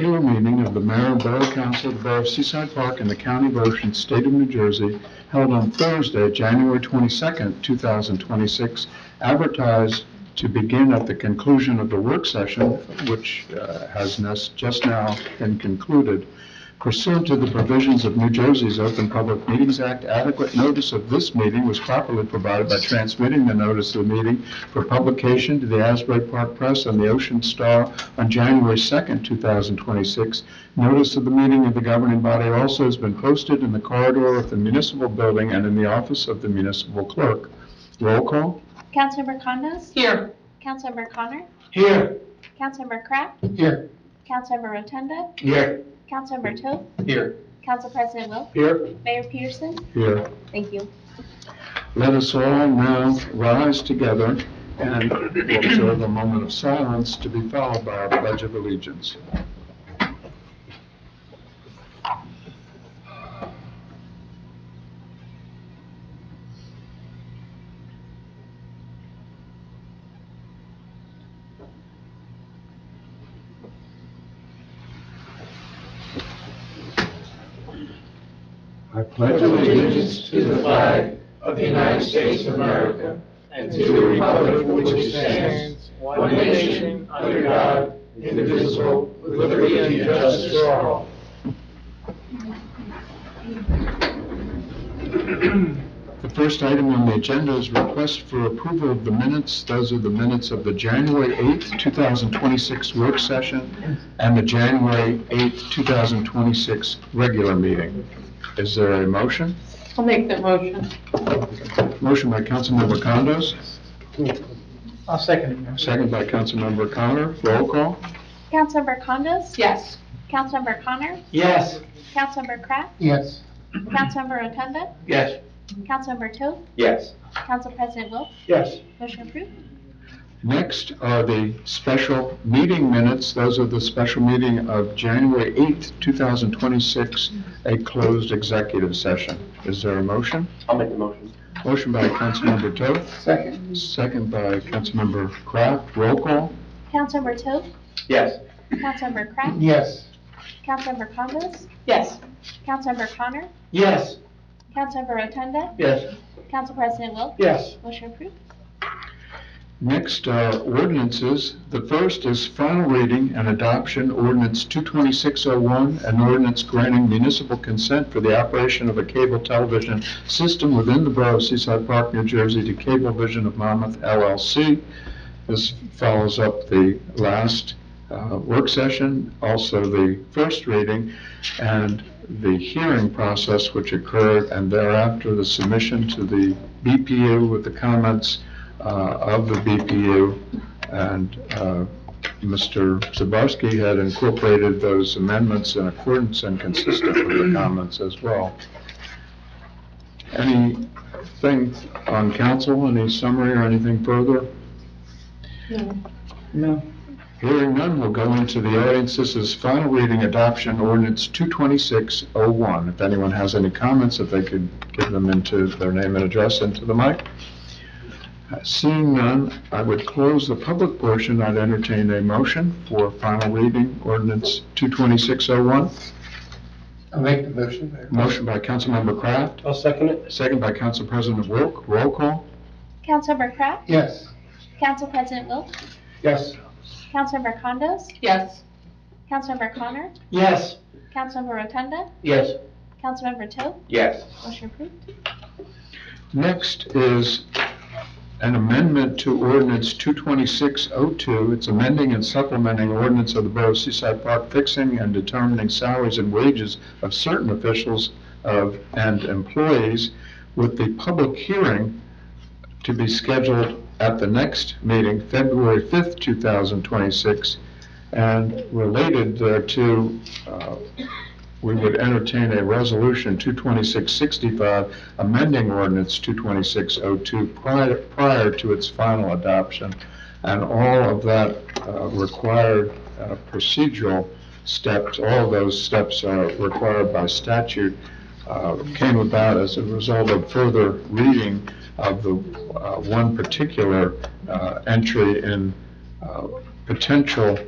Regular meeting of the Mayor and Borough Council of the Borough of Seaside Park in the County of Ocean, State of New Jersey, held on Thursday, January 22nd, 2026, advertised to begin at the conclusion of the work session, which has just now been concluded. Pursuant to the provisions of New Jersey's Open Public Meetings Act, adequate notice of this meeting was properly provided by transmitting the notice of the meeting for publication to the Asbury Park Press and the Ocean Star on January 2nd, 2026. Notice of the meeting of the governing body also has been posted in the corridor of the municipal building and in the office of the municipal clerk. Roll call. Councilmember Condos? Here. Councilmember Connor? Here. Councilmember Kraft? Here. Councilmember Rotunda? Here. Councilmember Toth? Here. Council President Wilk? Here. Mayor Peterson? Here. Thank you. Let us all now rise together and observe a moment of silence to be followed by our Pledge of Allegiance. I pledge Allegiance to the flag of the United States of America and to the republic for which it stands, one nation, under God, indivisible, with liberty and justice for all. The first item on the agenda is request for approval of the minutes. Those are the minutes of the January 8th, 2026 work session and the January 8th, 2026 regular meeting. Is there a motion? I'll make that motion. Motion by Councilmember Condos, I'll second it. second by Councilmember Connor. Roll call. Councilmember Condos? Yes. Councilmember Connor? Yes. Councilmember Kraft? Yes. Councilmember Rotunda? Yes. Councilmember Toth? Yes. Council President Wilk? Yes. Motion approved. Next are the special meeting minutes. Those are the special meeting of January 8th, 2026, a closed executive session. Is there a motion? I'll make the motion. Motion by Councilmember Toth, Second. second by Councilmember Kraft. Roll call. Councilmember Toth? Yes. Councilmember Kraft? Yes. Councilmember Condos? Yes. Councilmember Connor? Yes. Councilmember Rotunda? Yes. Council President Wilk? Yes. Motion approved. Next are ordinances. The first is final reading and adoption ordinance 22601, an ordinance granting municipal consent for the operation of a cable television system within the Borough of Seaside Park, New Jersey to Cablevision of Monmouth LLC. This follows up the last work session, also the first reading, and the hearing process which occurred, and thereafter the submission to the BPU with the comments of the BPU, and Mr. Zabarski had incorporated those amendments in accordance and consistent with the comments as well. Anything on council, any summary or anything further? No. Hearing none, we'll go into the audience. This is final reading adoption ordinance 22601. If anyone has any comments, if they could give them into their name and address into the mic. Seeing none, I would close the public portion. I'd entertain a motion for final reading ordinance 22601. I'll make the motion. Motion by Councilmember Kraft, I'll second it. second by Council President Wilk. Roll call. Councilmember Kraft? Yes. Council President Wilk? Yes. Councilmember Condos? Yes. Councilmember Connor? Yes. Councilmember Rotunda? Yes. Councilmember Toth? Yes. Motion approved. Next is an amendment to ordinance 22602. It's amending and supplementing ordinance of the Borough of Seaside Park fixing and determining salaries and wages of certain officials and employees, with the public hearing to be scheduled at the next meeting, February 5th, 2026, and related thereto, we would entertain a resolution 22665 amending ordinance 22602 prior to its final adoption, and all of that required procedural steps, all of those steps are required by statute, came about as a result of further reading of the one particular entry in potential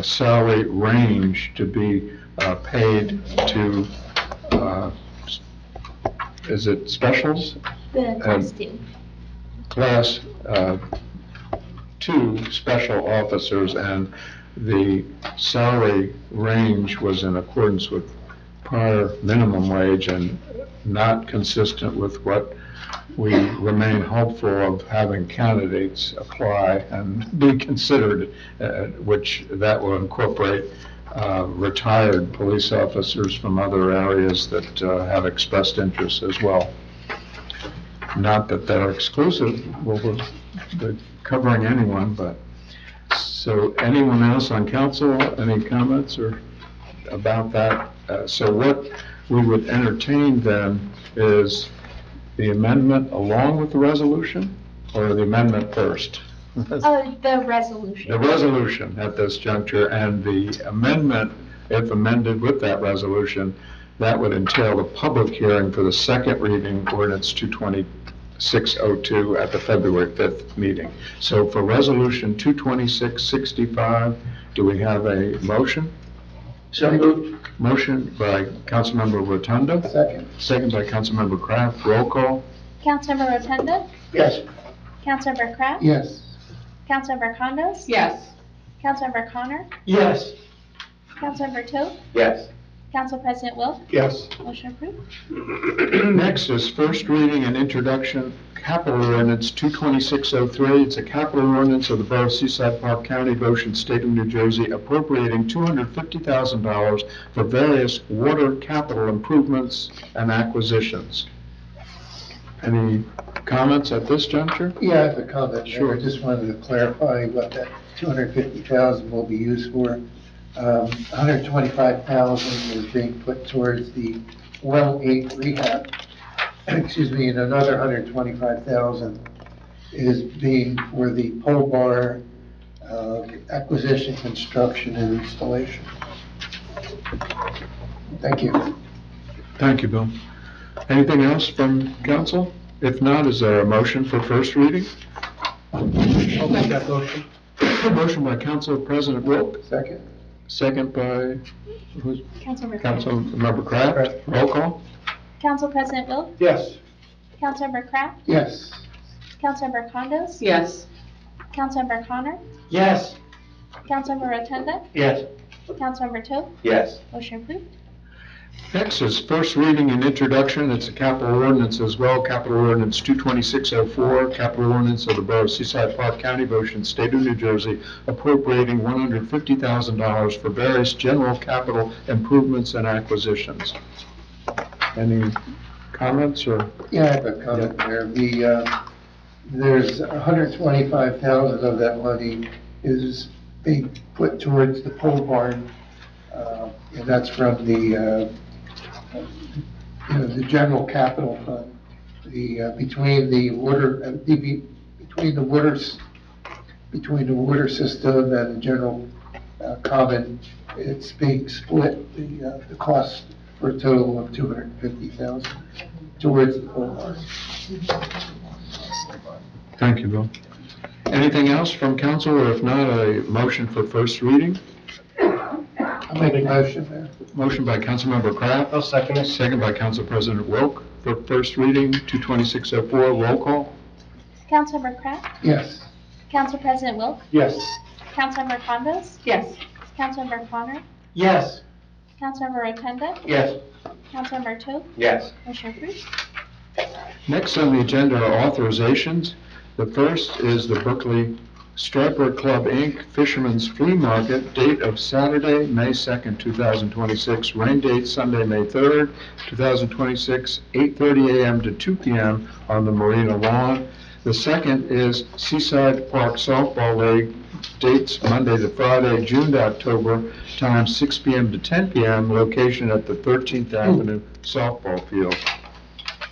salary range to be paid to, is it specials? The class two. Class 2 special officers, and the salary range was in accordance with prior minimum wage and not consistent with what we remain hopeful of having candidates apply and be considered, which that will incorporate retired police officers from other areas that have expressed interest as well. Not that they're exclusive, they're covering anyone, but, so anyone else on council, any comments or about that? So what we would entertain then is the amendment along with the resolution, or the amendment first? The resolution. The resolution at this juncture, and the amendment, if amended with that resolution, that would entail a public hearing for the second reading ordinance 22602 at the February 5th meeting. So for resolution 22665, do we have a motion? So moved. Motion by Councilmember Rotunda. Second. Second by Councilmember Kraft. Roll call. Councilmember Rotunda? Yes. Councilmember Kraft? Yes. Councilmember Condos? Yes. Councilmember Connor? Yes. Councilmember Toth? Yes. Council President Wilk? Yes. Motion approved. Next is first reading and introduction, capital ordinance 22603. It's a capital ordinance of the Borough of Seaside, Park County, Ocean State of New Jersey, appropriating $250,000 for various water capital improvements and acquisitions. Any comments at this juncture? Yeah, I have a comment. Sure. I just wanted to clarify what that 250,000 will be used for. 125,000 is being put towards the well 8 rehab. Excuse me, and another 125,000 is being for the pole bar acquisition, construction, and installation. Thank you. Thank you, Bill. Anything else from council? If not, is there a motion for first reading? I'll make that motion. Motion by Council President Wilk, Second. second by who's? Councilmember Kraft? Councilmember Kraft. Roll call. Council President Wilk? Yes. Councilmember Kraft? Yes. Councilmember Condos? Yes. Councilmember Connor? Yes. Councilmember Rotunda? Yes. Councilmember Toth? Yes. Motion approved. Next is first reading and introduction. It's a capital ordinance as well, capital ordinance 22604, capital ordinance of the Borough of Seaside, Park County, Ocean State of New Jersey, appropriating $150,000 for various general capital improvements and acquisitions. Any comments or? Yeah, I have a comment there. There's 125,000 of that money is being put towards the pole barn, and that's from the general capital fund. Between the water system and the general common, it's being split, the cost for a total of 250,000 towards the pole barn. Thank you, Bill. Anything else from council, or if not, a motion for first reading? I'll make a motion there. Motion by Councilmember Kraft. I'll second it. Second by Council President Wilk for first reading, 22604. Roll call. Councilmember Kraft? Yes. Council President Wilk? Yes. Councilmember Condos? Yes. Councilmember Connor? Yes. Councilmember Rotunda? Yes. Councilmember Toth? Yes. Motion approved. Next on the agenda are authorizations. The first is the Berkeley Striper Club, Inc. Fisherman's Flea Market, date of Saturday, May 2nd, 2026, rain date Sunday, May 3rd, 2026, 8:30 a.m. to 2 p.m. on the Marina Lawn. The second is Seaside Park Softball League, dates Monday to Friday, June to October, time 6 p.m. to 10 p.m., location at the 13th Avenue softball field.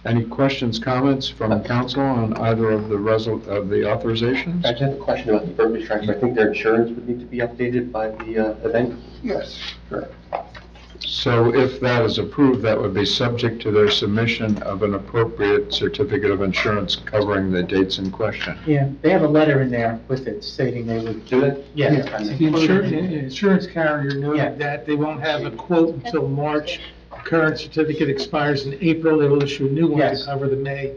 Any questions, comments from council on either of the authorizations? I just have a question about the Berkeley Strikers. I think their insurance would need to be updated by the event. Yes, correct. So if that is approved, that would be subject to their submission of an appropriate certificate of insurance covering the dates in question. Yeah, they have a letter in there with it stating they would. Do they? Yeah. The insurance carrier Yeah. noted that they won't have a quote until March. The current certificate expires in April. They will issue a new one Yes. to cover the May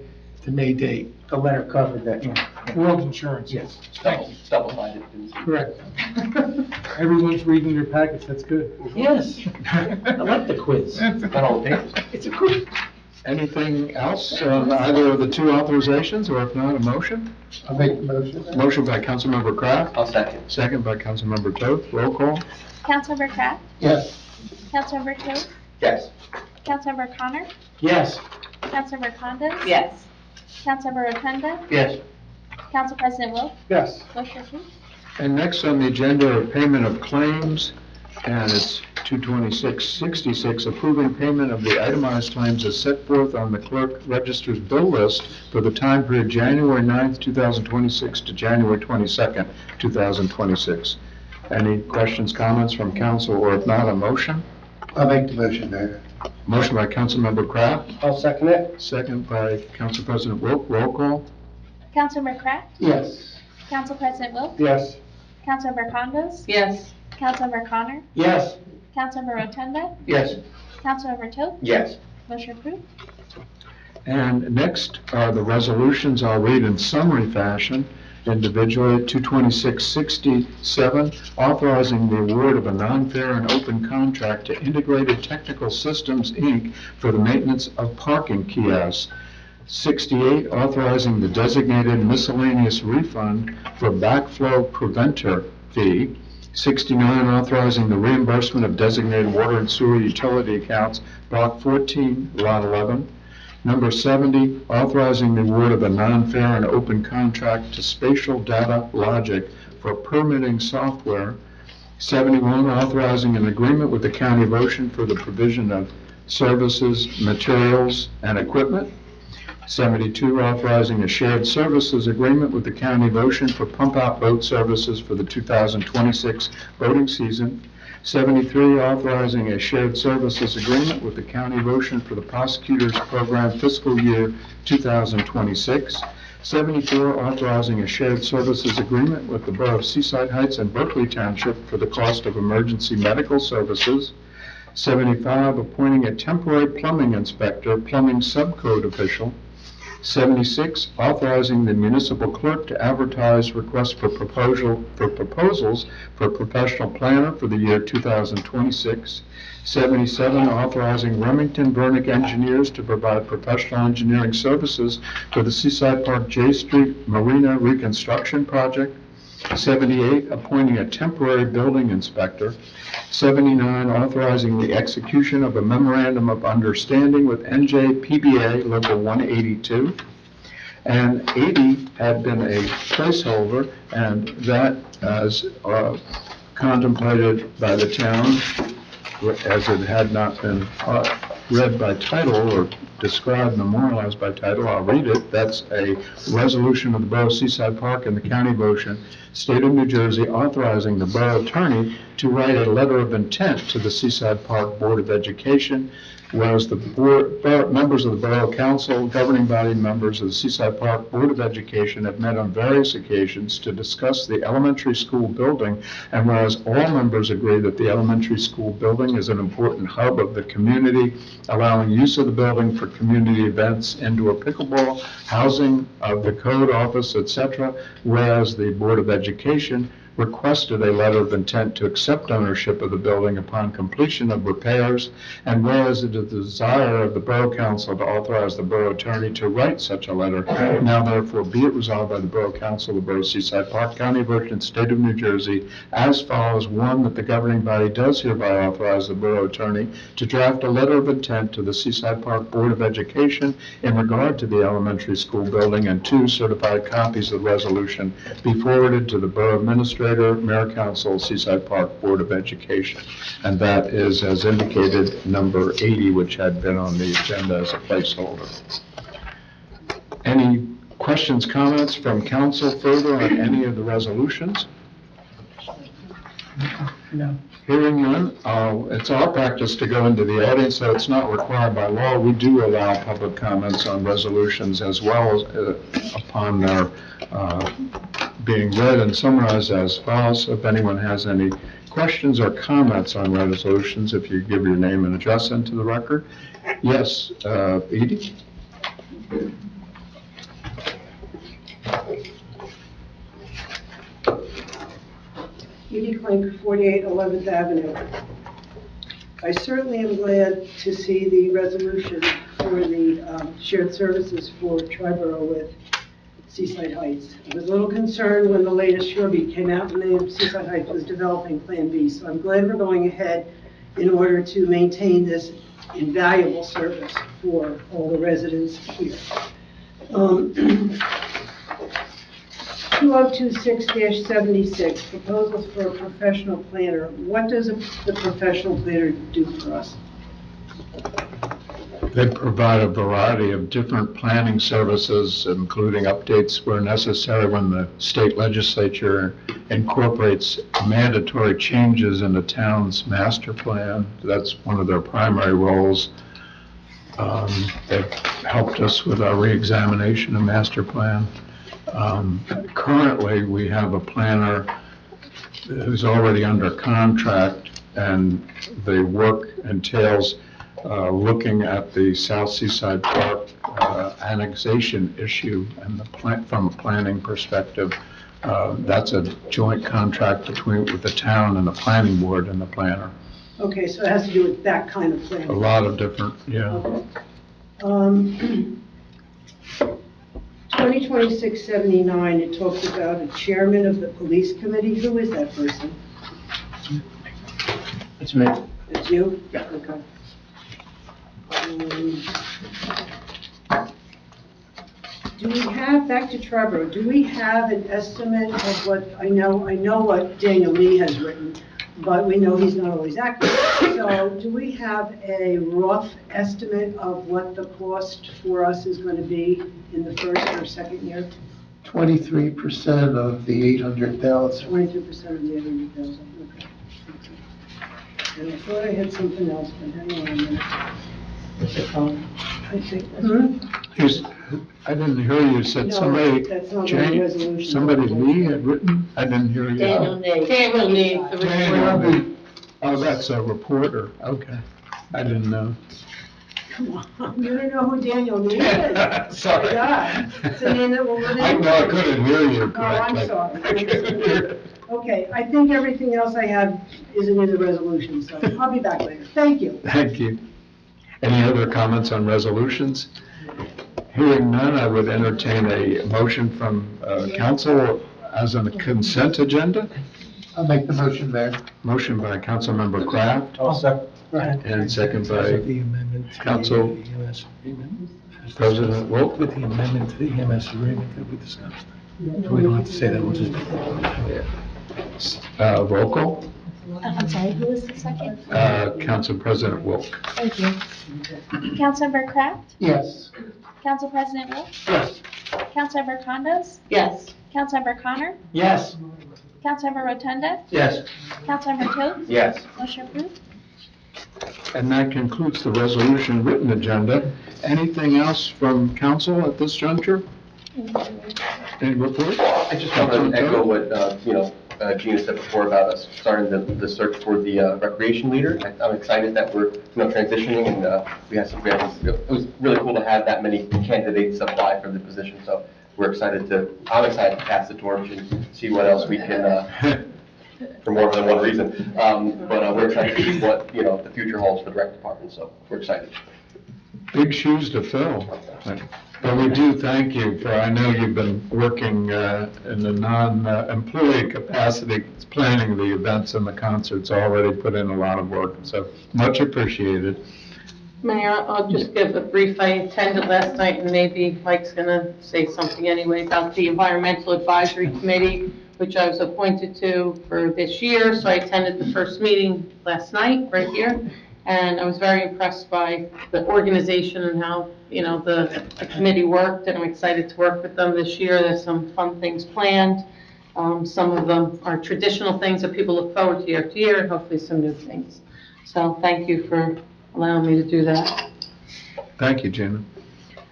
date. The letter covered that, yeah. World Insurance. Yes. Thank you. Double-minded. Correct. Everyone's reading their packets, that's good. Yes. I like the quiz. Got all the papers. It's a quiz. Anything else on either of the two authorizations, or if not, a motion? I'll make the motion. Motion by Councilmember Kraft, I'll second. second by Councilmember Toth. Roll call. Councilmember Kraft, Yes. Councilmember Toth, Yes. Councilmember Connor, Yes. Councilmember Condos. Yes. Councilmember Rotunda, Yes. Council President Wilk, Yes. motion approved. And next on the agenda are payment of claims, and it's 22666, approving payment of the itemized claims as set forth on the clerk register's bill list for the time period January 9th, 2026 to January 22nd, 2026. Any questions, comments from council, or if not, a motion? I'll make the motion, Mayor. Motion by Councilmember Kraft, I'll second it. second by Council President Wilk. Roll call. Councilmember Kraft, Yes. Council President Wilk, Yes. Councilmember Condos, Yes. Councilmember Connor, Yes. Councilmember Rotunda, Yes. Councilmember Toth, Yes. motion approved. And next are the resolutions. I'll read in summary fashion individually. 22667, authorizing the award of a non-fair and open contract to Integrated Technical Systems, Inc. for the maintenance of parking kiosks. 68, authorizing the designated miscellaneous refund for backflow preventer fee. 69, authorizing the reimbursement of designated water and sewer utility accounts, Block 14, Lot 11. Number 70, authorizing the award of a non-fair and open contract to Spatial Data Logic for permitting software. 71, authorizing an agreement with the County of Ocean for the provision of services, materials, and equipment. 72, authorizing a shared services agreement with the County of Ocean for pump-out boat services for the 2026 boating season. 73, authorizing a shared services agreement with the County of Ocean for the Prosecutors Program fiscal year 2026. 74, authorizing a shared services agreement with the Borough of Seaside Heights and Berkeley Township for the cost of emergency medical services. 75, appointing a temporary plumbing inspector, plumbing subcode official. 76, authorizing the municipal clerk to advertise requests for proposals for professional planner for the year 2026. 77, authorizing Remington Vernick Engineers to provide professional engineering services for the Seaside Park J Street Marina Reconstruction Project. 78, appointing a temporary building inspector. 79, authorizing the execution of a memorandum of understanding with NJPBA Local 182. And 80 had been a placeholder, and that is contemplated by the town, as it had not been read by title or described, memorialized by title. I'll read it. That's a resolution of the Borough of Seaside Park and the County of Ocean, State of New Jersey, authorizing the borough attorney to write a letter of intent to the Seaside Park Board of Education, whereas the members of the Borough Council, governing body members of the Seaside Park Board of Education have met on various occasions to discuss the elementary school building, and whereas all members agree that the elementary school building is an important hub of the community, allowing use of the building for community events, indoor pickleball, housing of the code office, etc., whereas the Board of Education requested a letter of intent to accept ownership of the building upon completion of repairs, and whereas it is the desire of the Borough Council to authorize the Borough Attorney to write such a letter, now therefore be it resolved by the Borough Council of the Borough of Seaside Park, County of Ocean, State of New Jersey, as follows. 1, that the governing body does hereby authorize the Borough Attorney to draft a letter of intent to the Seaside Park Board of Education in regard to the elementary school building, and 2, certified copies of the resolution be forwarded to the Borough Administrator, Mayor Council, Seaside Park Board of Education. And that is, as indicated, number 80, which had been on the agenda as a placeholder. Any questions, comments from council further on any of the resolutions? No. Hearing none, it's our practice to go into the audience, so it's not required by law. We do allow public comments on resolutions as well as upon their being read and summarized as follows. So if anyone has any questions or comments on resolutions, if you give your name and address into the record. Yes, Edie? Edie Klink, 48 11th Avenue. I certainly am glad to see the resolution for the shared services for Triborough with Seaside Heights. I was a little concerned when the latest Shoreby came out and Seaside Heights was developing Plan B, so I'm glad we're going ahead in order to maintain this invaluable service for all the residents here. 2026-76, proposals for a professional planner. What does the professional planner do for us? They provide a variety of different planning services, including updates where necessary when the state legislature incorporates mandatory changes in the town's master plan. That's one of their primary roles. They've helped us with our reexamination of master plan. Currently, we have a planner who's already under contract, and the work entails looking at the South Seaside Park annexation issue and from a planning perspective. That's a joint contract with the town and the planning board and the planner. Okay, so it has to do with that kind of planning. A lot of different, yeah. Okay. 2026-79, it talks about a chairman of the police committee. Who is that person? It's me. It's you? Yeah. Okay. Do we have, back to Triborough, do we have an estimate of what, I know what Daniel Lee has written, but we know he's not always accurate. So do we have a rough estimate of what the cost for us is going to be in the first or second year? 23% of the 800,000. 22% of the 800,000, okay. And I thought I had something else, but hang on a minute. I think that's... I didn't hear you said No, somebody, that's not the Jane, resolution. somebody Lee had written? I didn't hear you. Daniel Lee, the Daniel reporter. Lee. Oh, that's a reporter, okay. I didn't know. Come on, you don't know who Daniel Lee is? Sorry. God, it's a name that will live in. I know I couldn't hear you Oh, I'm correctly. sorry. I couldn't hear it. Okay, I think everything else I have isn't in the resolution, so I'll be back later. Thank you. Thank you. Any other comments on resolutions? Hearing none, I would entertain a motion from council as on a consent agenda. I'll make the motion, Mayor. Motion by Councilmember Kraft I'll second. and second by The amendment to Council the EMS agreement. President Wilk. With the amendment to the EMS agreement that we discussed. So we don't have to say that, we'll just. Roll call. I'm sorry, who was the second? Council President Wilk. Thank you. Councilmember Kraft? Yes. Council President Wilk? Yes. Councilmember Condos? Yes. Councilmember Connor? Yes. Councilmember Rotunda? Yes. Councilmember Toth? Yes. Motion approved. And that concludes the resolution written agenda. Anything else from council at this juncture? Any report? I just want to echo what, Gina said before about us starting the search for the recreation leader. I'm excited that we're, transitioning and it was really cool to have that many candidates apply for the position. So I'm excited to pass the torch and see what else we can, for more than one reason. But we're excited to see what, the future holds for the rec department. So we're excited. Big shoes to fill. But we do thank you for, I know you've been working in a non-employee capacity, planning the events and the concerts, already put in a lot of work, so much appreciated. Mayor, I'll just give a brief. I attended last night, and maybe Mike's going to say something anyway about the Environmental Advisory Committee, which I was appointed to for this year. So I attended the first meeting last night right here, and I was very impressed by the organization and how, the committee worked, and I'm excited to work with them this year. There's some fun things planned. Some of them are traditional things that people look forward to year, and hopefully some new things. So thank you for allowing me to do that. Thank you, Gina.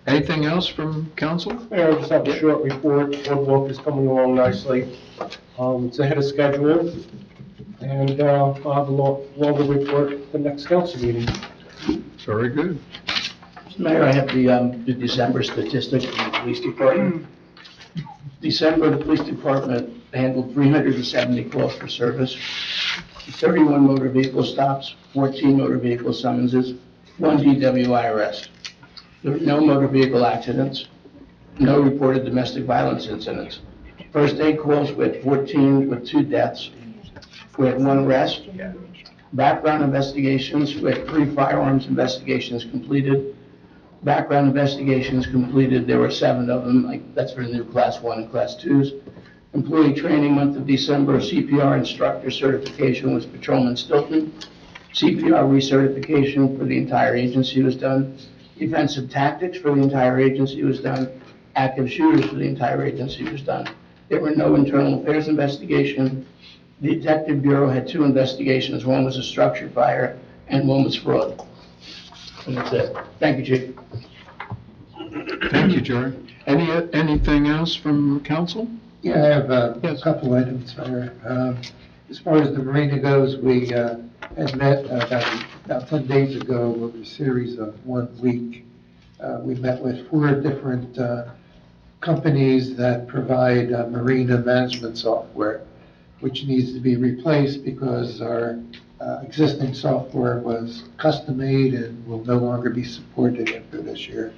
Anything else from council? Mayor, I just have a short report. Boardwalk is coming along nicely. It's ahead of schedule, and I'll have a longer report at the next council meeting. Very good. Mayor, I have the December statistic from the police department. December, the police department handled 370 calls for service, 31 motor vehicle stops, 14 motor vehicle summonses, 1 DWI arrest. There were no motor vehicle accidents, no reported domestic violence incidents. First aid calls with 14 with 2 deaths. We had 1 arrest. Background investigations with 3 firearms investigations completed. Background investigations completed, there were 7 of them, that's for new class 1 and class 2s. Employee training month of December, CPR instructor certification was Patrolman Stilton. CPR recertification for the entire agency was done. Defensive tactics for the entire agency was done. Active shooters for the entire agency was done. There were no internal affairs investigation. The Detective Bureau had 2 investigations. 1 was a structure fire and 1 was fraud. And that's it. Thank you, Chief. Thank you, Jerry. Anything else from council? Yeah, I have a Yes. couple items, Mayor. As far as the marina goes, we had met about 10 days ago over a series of 1 week. We met with 4 different companies that provide marina management software, which needs to be replaced because our existing software was custom-made and will no longer be supported after this year.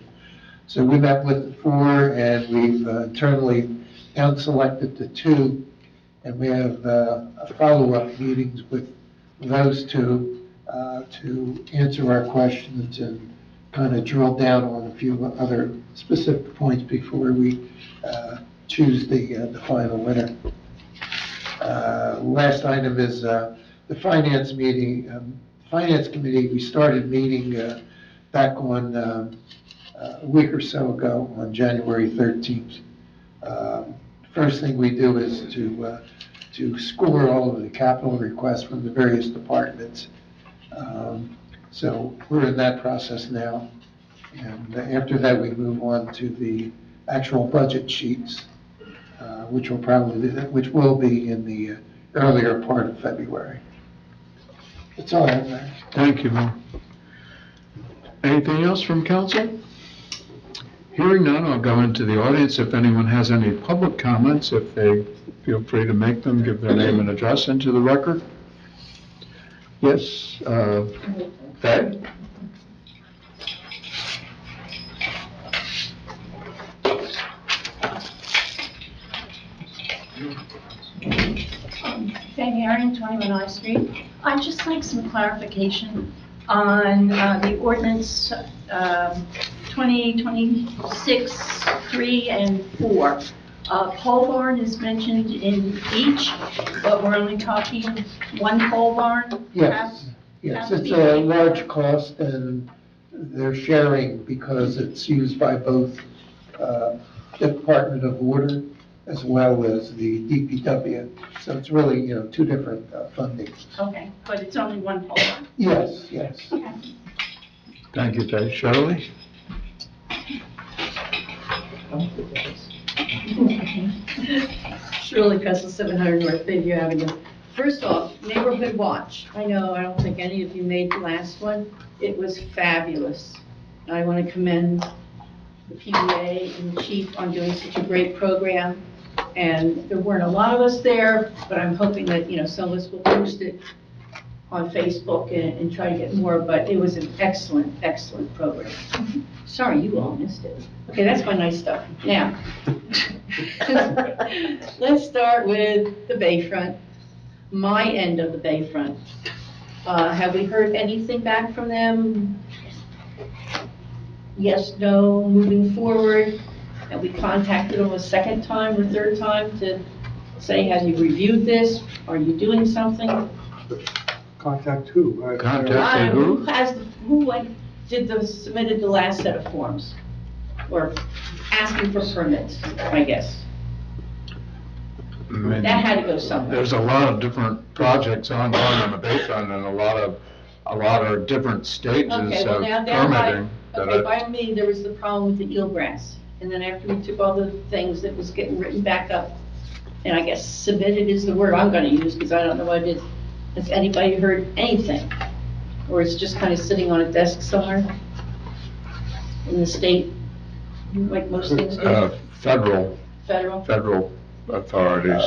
So we met with the 4, and we've internally down-selected the 2, and we have follow-up meetings with those 2 to answer our questions and kind of drill down on a few other specific points before we choose the final winner. Last item is the finance meeting, finance committee. We started meeting back on a week or so ago on January 13th. First thing we do is to score all of the capital requests from the various departments. So we're in that process now. And after that, we move on to the actual budget sheets, which will be in the earlier part of February. That's all I have, Mayor. Thank you, Mo. Anything else from council? Hearing none, I'll go into the audience. If anyone has any public comments, if they feel free to make them, give their name and address into the record. Yes, Ed? Fanny Arian, 21 I Street. I'd just like some clarification on the ordinance 2026, 3 and 4. Pole barn is mentioned in each, but we're only talking 1 pole barn? Yes, it's a large cost, and they're sharing because it's used by both the Department of Water as well as the DPW. So it's really, 2 different fundings. Okay, but it's only 1 pole barn? Yes. Okay. Thank you, Dave. Shirley? Shirley Kessel, 700 North Bayview Avenue. First off, Neighborhood Watch. I don't think any of you made the last one. It was fabulous. I want to commend the PBA and the chief on doing such a great program. And there weren't a lot of us there, but I'm hoping that, some of us will post it on Facebook and try to get more, but it was an excellent, excellent program. Sorry, you all missed it. Okay, that's my nice stuff. Now, let's start with the Bayfront, my end of the Bayfront. Have we heard anything back from them? Yes, no, moving forward? Have we contacted them a second time or third time to say, have you reviewed this? Are you doing something? Contact who? Contact who? Submitted the last set of forms? Or asking for permits, I guess? mean, That had to go somewhere. there's a lot of different projects ongoing on the Bayfront and a lot of different stages Okay, well, of now down by, permitting. that okay, I- by me, there was the problem with the eelgrass. And then after we took all the things, it was getting written back up. And I guess submitted is the word I'm gonna use, because I don't know what it is. Has anybody heard anything? Or it's just kind of sitting on a desk somewhere in the state, like most things do? Federal Federal? authorities.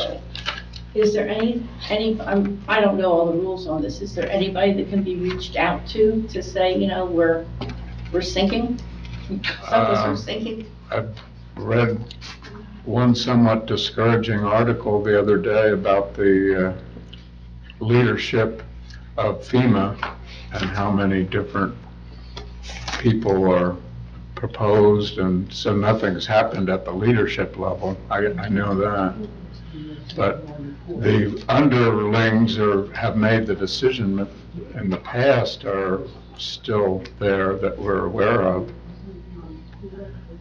Is there any, I don't know all the rules on this. Is there anybody that can be reached out to say, you know, we're sinking? Some of us are sinking? I've read one somewhat discouraging article the other day about the leadership of FEMA and how many different people are proposed, and so nothing's happened at the leadership level. I know that. But the underlings have made the decision in the past are still there that we're aware of.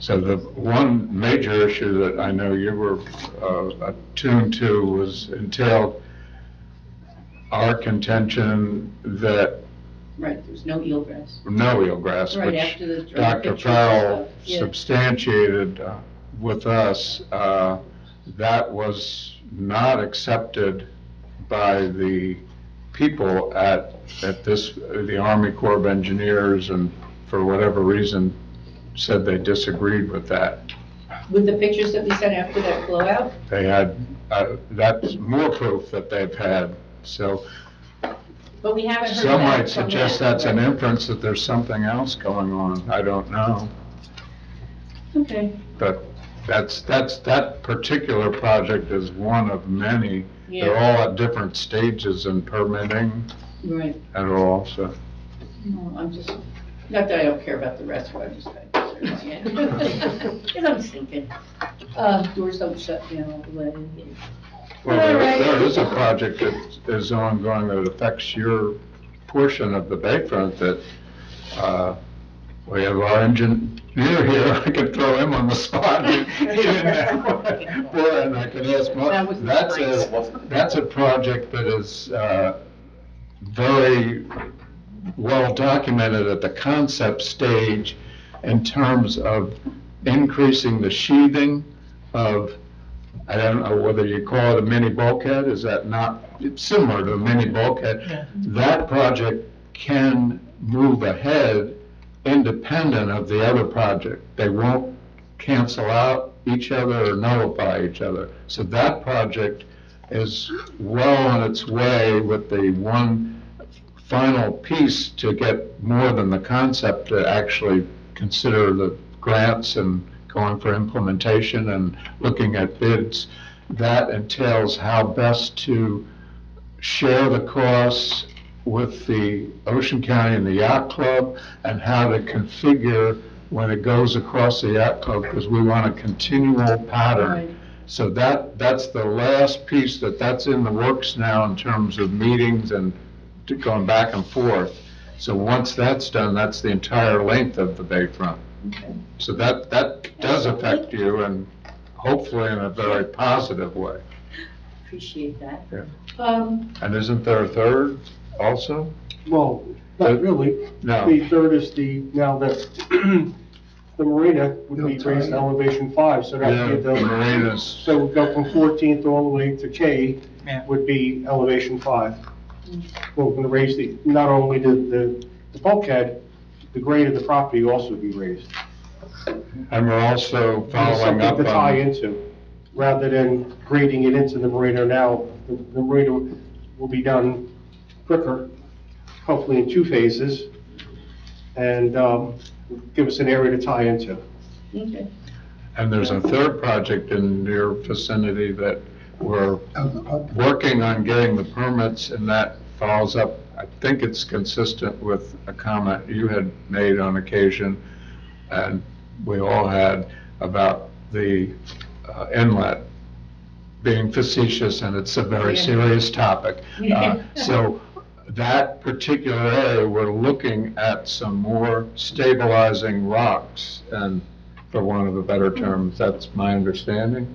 So the one major issue that I know you were attuned to entailed our contention that Right, there's no eelgrass. no eelgrass, Right which after the Dr. pictures and Farrell stuff, yeah. substantiated with us. That was not accepted by the people at the Army Corps of Engineers, and for whatever reason, said they disagreed with that. With the pictures that we sent after that blowout? They had, that's more proof that they've had, so But we haven't heard some back might from suggest them. that's an inference that there's something else going on. I don't know. Okay, But that particular project is one of many. They're yeah, all at different stages in permitting right. and all, so. No, I'm just, not that I don't care about the rest, but I'm just kind of concerned about it. Because I'm thinking, doors don't shut down all the way. Well, All right. there is a project that is ongoing that affects your portion of the Bayfront that, we have our engineer here, I could throw him on the spot. He didn't have, boy, and I could ask That was Mark. That's a project that is, very well documented at the concept stage in terms of increasing the sheathing of, I don't know whether you call it a mini bulkhead, is that not, it's similar to a mini bulkhead. That project can move ahead independent of the other project. They won't cancel out each other or nullify each other. So that project is well on its way with the one final piece to get more than the concept to actually consider the grants and going for implementation and looking at bids. That entails how best to share the costs with the Ocean County and the Yacht Club, and how to configure when it goes across the Yacht Club, because we want a continual pattern. Right. So that's the last piece that's in the works now in terms of meetings and going back and forth. So once that's done, that's the entire length of the Bayfront. Okay. So that does affect you, and hopefully in a very positive way. Appreciate that. Yeah. Um, And isn't there a third also? Well, not really. No. The third is now that the marina would be No, raised to sorry. elevation 5, so that Yeah, would be the marinas. So we go from 14th all the way to K Yeah. would be elevation 5. We're going to raise not only the bulkhead, the grade of the property also be raised. And we're also It's following up something to tie on, into, rather than grading it into the marina now. The marina will be done quicker, hopefully in 2 phases, and give us an area to tie into. okay. and there's a third project in your vicinity that we're working on getting the permits, and that follows up, I think it's consistent with a comment you had made on occasion, and we all had, about the inlet being facetious, and it's a very Yeah. serious topic. So that particular area, we're looking at some more stabilizing rocks, and for want of a better term, that's my understanding.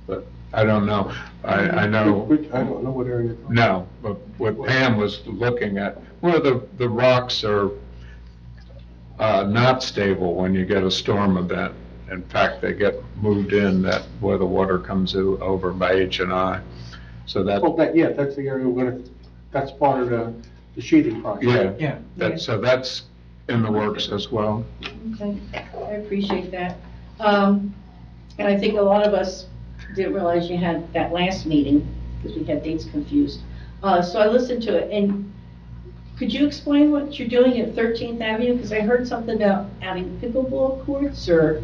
But I don't know. I know, I don't know what area. no, but what Pam was looking at, where the rocks are not stable when you get a storm event. In fact, they get moved in that, where the water comes over by H&I. So that, Well, yeah, that's the area that's part of the sheathing project. yeah, that's in the works as well. Okay, I appreciate that. And I think a lot of us didn't realize you had that last meeting, because we had dates confused. So I listened to it, and could you explain what you're doing at 13th Avenue? Because I heard something about adding pickleball courts, or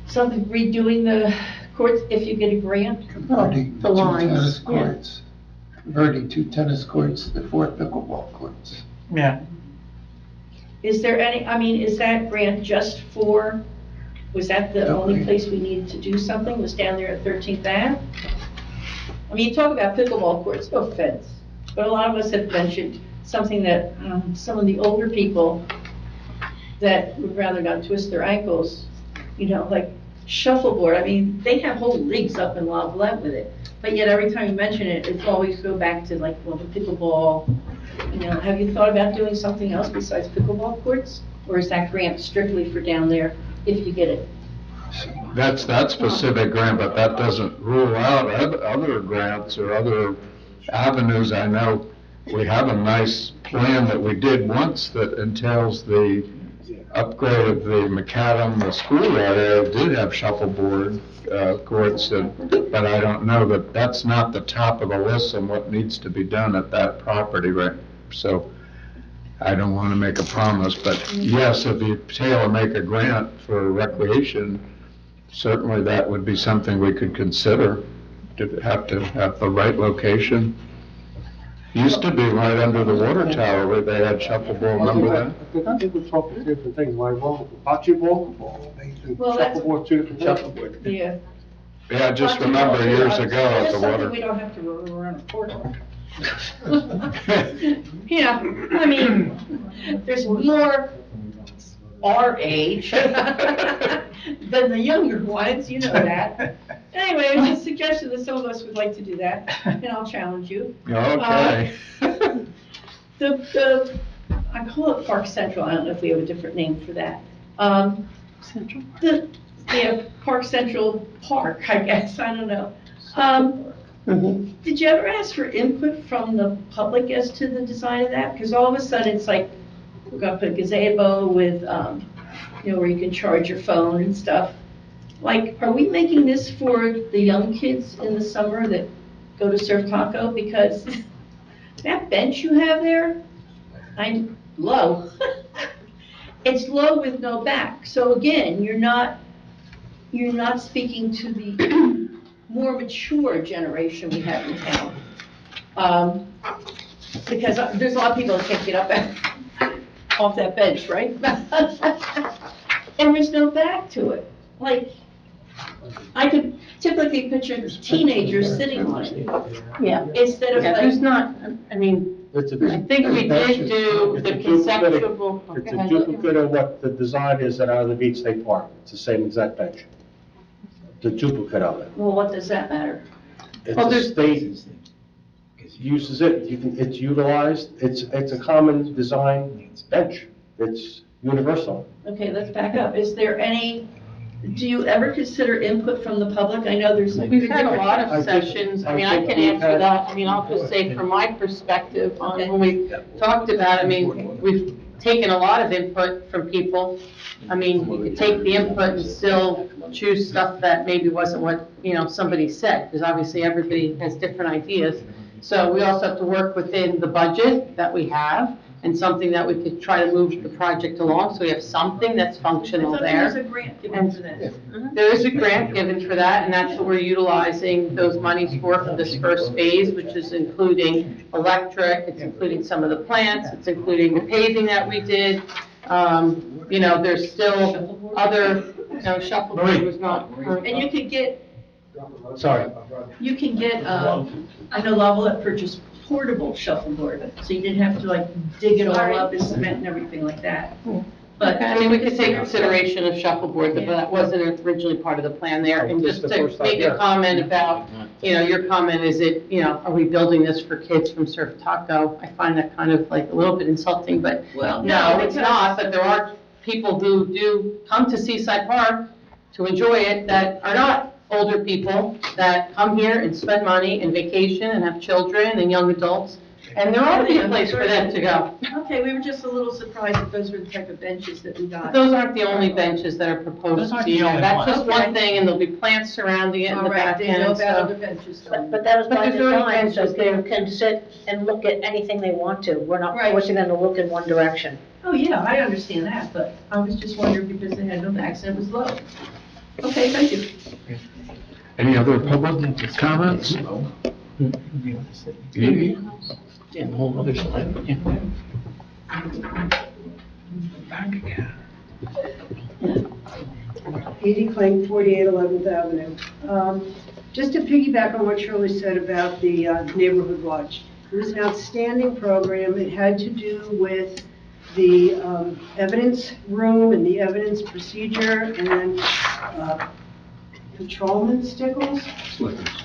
something, redoing the courts if you get a grant? Converting the two lines, tennis yeah. courts. Converting 2 tennis courts to 4 pickleball courts. Yeah. Is there any, I mean, is that grant just for, was that the only place we needed to do something, was down there at 13th Ave? I mean, you talk about pickleball courts, no offense, but a lot of us have mentioned something that some of the older people that would rather not twist their ankles, you know, like shuffleboard. I mean, they have whole leagues up in La Valette with it, but yet every time you mention it, it's always go back to like, well, the pickleball. You know, have you thought about doing something else besides pickleball courts? Or is that grant strictly for down there if you get it? That's that specific grant, but that doesn't rule out other grants or other avenues. I know we have a nice plan that we did once that entails the upgrade of the macadam, the schoolyard area did have shuffleboard courts, but I don't know that that's not the top of the list on what needs to be done at that property, right? So I don't want to make a promise, but yes, if you tailor-make a grant for recreation, certainly that would be something we could consider, to have the right location. Used to be right under the water tower where they had shuffleboard, remember that? I think we're talking different things, like, well, bocce ball, and Well, that's- shuffleboard, two different shuffleboard. Yeah. Yeah, I just remember years ago at the Just something water. we don't have to run around a court on. Yeah, I mean, there's more our age than the younger ones, you know that. Anyway, it's a suggestion that some of us would like to do that, and I'll challenge you. Okay. I call it Park Central, I don't know if we have a different name for that. Central? Yeah, Park Central Park, I guess, I don't know. Did you ever ask for input from the public as to the design of that? Because all of a sudden, it's like, we're gonna put a gazebo with, you know, where you can charge your phone and stuff. Like, are we making this for the young kids in the summer that go to Surf Taco? Because that bench you have there, I'm low. It's low with no back. So again, you're not speaking to the more mature generation we have in town. Because there's a lot of people that can't get up off that bench, right? And there's no back to it. Like, I could typically picture teenagers sitting on it. Yeah. Instead of Yeah, like. there's not, I mean, I think we did do the conceptual. It's a duplicate of what the design is at Island Beach State Park. It's the same exact bench. The duplicate of it. Well, what does that matter? Well, It's a state uses it, it's utilized, it's a common design bench. It's universal. Okay, let's back up. Is there any, do you ever consider input from the public? I know there's. We've had a lot I of think- sessions, I I mean, I think can we've answer had- that, I mean, I'll just say from my perspective, on when we talked about, I mean, we've taken a lot of input from people. I mean, you could take the input and still choose stuff that maybe wasn't what, you know, somebody said, because obviously everybody has different ideas. So we also have to work within the budget that we have, and something that we could try to move the project along, so we have something that's functional I thought there was there. a grant given for this. There is a grant given for that, and that's what we're utilizing those monies for this first phase, which is including electric, it's including some of the plants, it's including the paving that we did. You know, there's still other, no, shuffleboard was not. And you could get, Sorry. you can get, I know Level purchased portable shuffleboard, so you didn't have to like dig it all up in cement and everything like that. But, I mean, we could take consideration of shuffleboard, but that wasn't originally part of the plan there. And just to make a comment about, your comment, is it, are we building this for kids from Surf Taco? I find that kind of like a little bit insulting, but Well, no, it's because- not, but there are people who do come to Seaside Park to enjoy it that are not older people, that come here and spend money and vacation and have children and young adults, and there ought to be a place for them to go. Okay, we were just a little surprised that those were the type of benches that we But got. those aren't the only benches that are proposed Those to aren't be the there. only That's ones. just one Okay. thing, and there'll be plants surrounding it in All the right, back didn't know end, about so. other benches. But that was But by there's already design, so benches there. people can sit and look at anything they want to. We're not Right. forcing them to look in one direction. Oh, yeah, I understand that, but I was just wondering because they had no backs and it was low. Okay, thank you. Any other public comments? Edie? Yeah, the whole other side, yeah. Back again. Edie Kling, 48 11th Avenue. Just to piggyback on what Shirley said about the Neighborhood Watch. It was an outstanding program. It had to do with the evidence room and the evidence procedure and patrolman Stickles?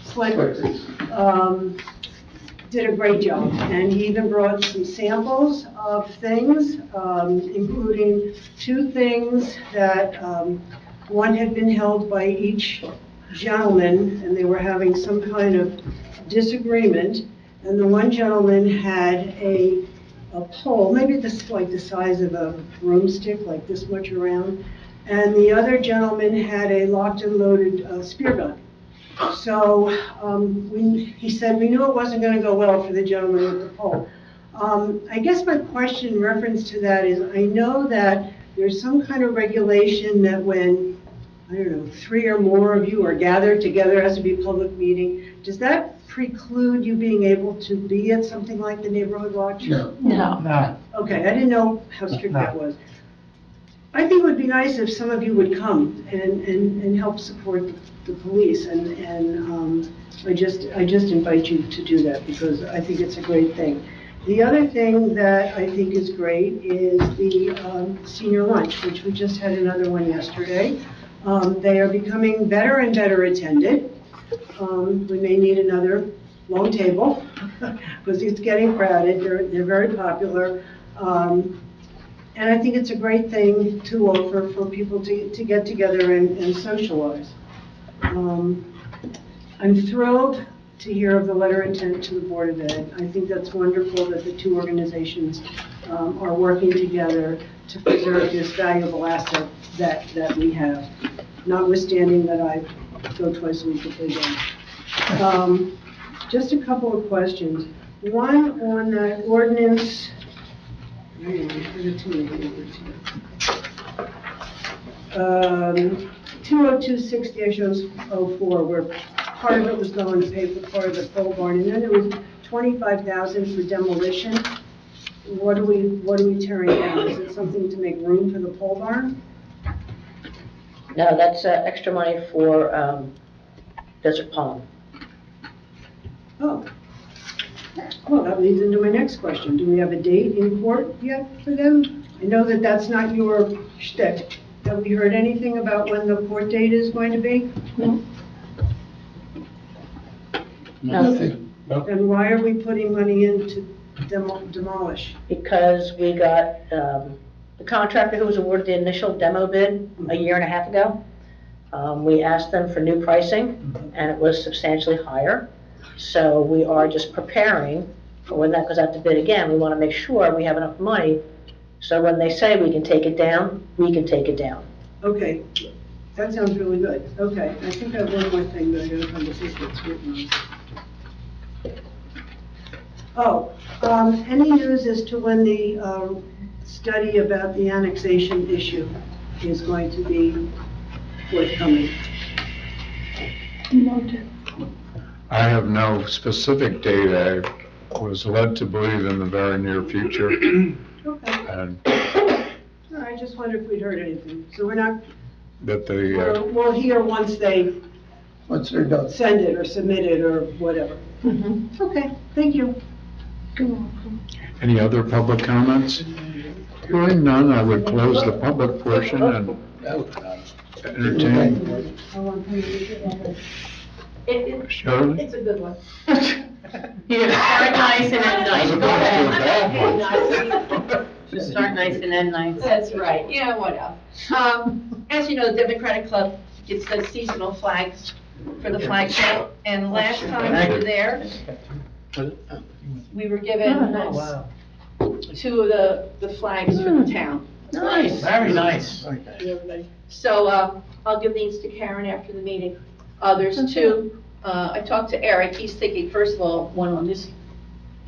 Slickers. Did a great job, and he even brought some samples of things, including two things that, one had been held by each gentleman, and they were having some kind of disagreement, and the one gentleman had a pole, maybe this, like the size of a broomstick, like this much around, and the other gentleman had a locked and loaded spear gun. So he said, we knew it wasn't going to go well for the gentleman with the pole. I guess my question in reference to that is, I know that there's some kind of regulation that when, I don't know, 3 or more of you are gathered together, it has to be a public meeting. Does that preclude you being able to be at something like the Neighborhood Watch? No. No. Okay, I didn't know how strict that was. I think it would be nice if some of you would come and help support the police, and I just invite you to do that, because I think it's a great thing. The other thing that I think is great is the senior lunch, which we just had another one yesterday. They are becoming better and better attended. We may need another long table, because it's getting crowded, they're very popular. And I think it's a great thing to offer for people to get together and socialize. I'm thrilled to hear of the letter of intent to the Board of Ed. I think that's wonderful that the two organizations are working together to preserve this valuable asset that we have, notwithstanding that I go twice a week if they don't. Just a couple of questions. One on the ordinance. 202-6-04, where part of it was going to pay for part of the pole barn, and then there was $25,000 for demolition. What are we tearing down? Is it something to make room for the pole barn? No, that's extra money for Desert Palm. Oh. Well, that leads into my next question. Do we have a date in court yet for them? I know that that's not your shtick. Have we heard anything about when the court date is going to be? No. Nothing. And why are we putting money in to demolish? Because we got the contractor who was awarded the initial demo bid a year and a half ago. We asked them for new pricing, and it was substantially higher. So we are just preparing for when that goes out to bid again. We want to make sure we have enough money, so when they say we can take it down, we can take it down. Okay, that sounds really good. Okay, I think I have one more thing that I gotta come to think what's written on. Oh, any news as to when the study about the annexation issue is going to be forthcoming? I have no specific date. I was led to believe in the very near future. Okay, And I just wondered if we'd heard anything. So we're not, that the, we'll hear once they Once they're done. send it or submit it or whatever. Okay, thank you. any other public comments? Hearing none, I would close the public portion and entertain. Shirley? It's a good one. Here, start nice and end nice. As Go opposed to a ahead. bad one. Just start nice and end nice. That's right, yeah, what else? As you know, the Democratic Club gets the seasonal flags for the flag show, and last time we were there, we were given two of the flags for the town. Nice. Very nice. So, I'll give these to Karen after the meeting. There's two, I talked to Eric, he's thinking, first of all, one on this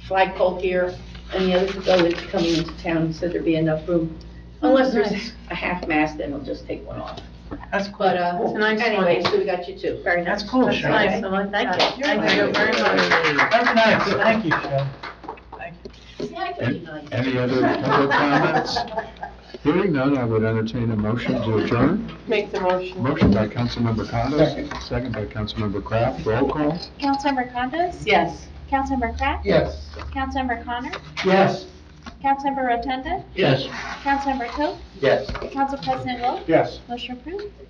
flagpole here, and the other to go into, coming into town, he said there'd be enough room. Unless there's a half mast, then we'll just take one off. That's cool. But, It's a nice one. anyway, so we got you two. Very nice. That's cool, That's Shirley. nice, I like that. Thank you. Thank you very much. Very nice, thank you, Shirley. Thank you. Yeah, pretty nice. Any other public comments? Hearing none, I would entertain a motion to adjourn. Make the motion. Motion by Councilmember Condos, second by Councilmember Kraft. Roll call. Councilmember Condos? Yes. Councilmember Kraft? Yes. Councilmember Connor? Yes. Councilmember Rotunda? Yes. Councilmember Toth? Yes. Council President Wu? Yes. Motion approved.